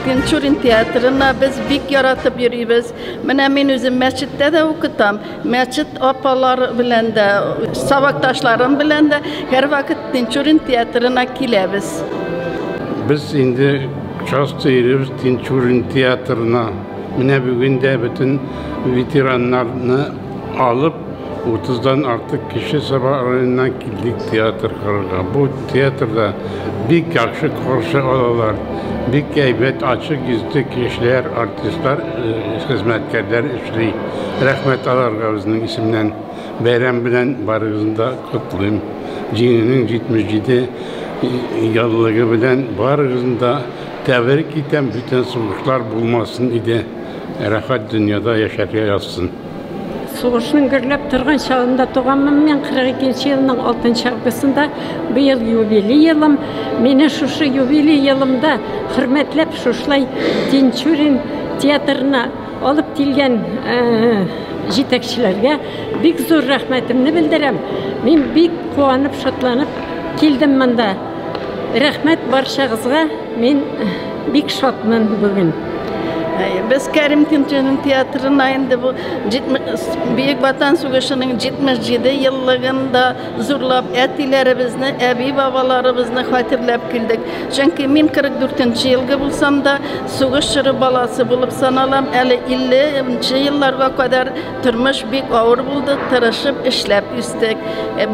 Tinçurin teatrına biz bik yaratıp yürüyüz. Men özüm mescitte de okutam. Mescit apalar bilen de, savaktaşlarım bilen de her vakit Tinçurin teatrına kilemiz. Biz indi часто yürüyoruz Tinçurin teatrına. Mine bugün de bütün veteranlarını alıp 30'dan artık kişi sabah arasından kildik tiyatr karıga. Bu tiyatrda bir yakşı korşu olalar, bir heybet açık yüzlü kişiler, artistler, hizmetkarlar işli. Rahmet alarga bizning isimden bayram bilen barığında kutlayayım. Cininin 77 yıllığı bilen barığında tebrik eden bütün sonuçlar bulmasın idi. Rahat dünyada yaşarya yazsın. Soğuşun gürlep turgan çağında doğanmam men 42 yılının 6 avgustunda bu yıl yubiley yılım. Meni şuşu yubiley yılımda hürmetlep şuşlay Tinçurin teatrına alıp kelgen jetekçilerge bik zor rahmetimni bildirem. Men bik quvonib, şotlanıp keldim mında. Rahmet barşağızga, men bik şotman bugün. Biz Kerim Tinçurin teatrına indi bu Büyük Vatan Savaşı'nın 77 yıllığında zorlap etilerimizni, ebi babalarımızı hatırlap kildik. Çünkü min 44. yılga bulsam da savaşçı balası bulup sanalam. 50. yıllarga kadar turmuş bik ağır buldu, tırışıp işlep üstek.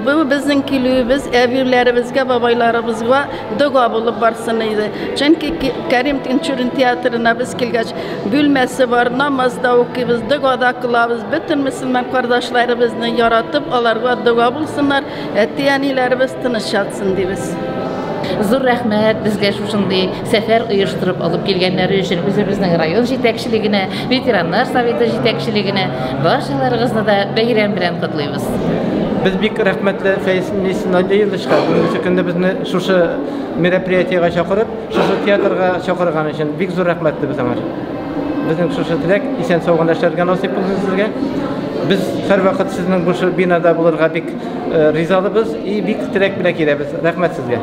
Bu bizim kilübüz, evilerimizge, babaylarımızga doğa bulup barsınıydı. Çünkü Kerim Tinçurin teatrına biz kilgeç bülmesi var, namazda okuyuz, dua kılavuz. Bütün Müslüman kardeşlerimizni yaratıp, onlarga dua bulsunlar, etiyanilerimiz tınışatsın diyoruz. Zor rahmet bizge şuşunday sefer uyuşturup alıp kelgenleri üçün özümüzün rayon jetekçiligine, veteranlar soveti jetekçiligine, barşalarıgızny da bayram bilen kutlayız. Biz bik rahmetli Feyz'in yılışka. Bugünkü günde bizni şuşu merapriyatiyaga çakırıp, şuşu teatrga çakırgan için bik zor rahmetli bize var. Bizim şuşu tilek, isen soğuğundaşlarga nasip bulsun sizge. Biz her vakit sizin bu binada bulurga bik rizalıyız, iyi bik tilek bilek ederiz. Rahmet sizge.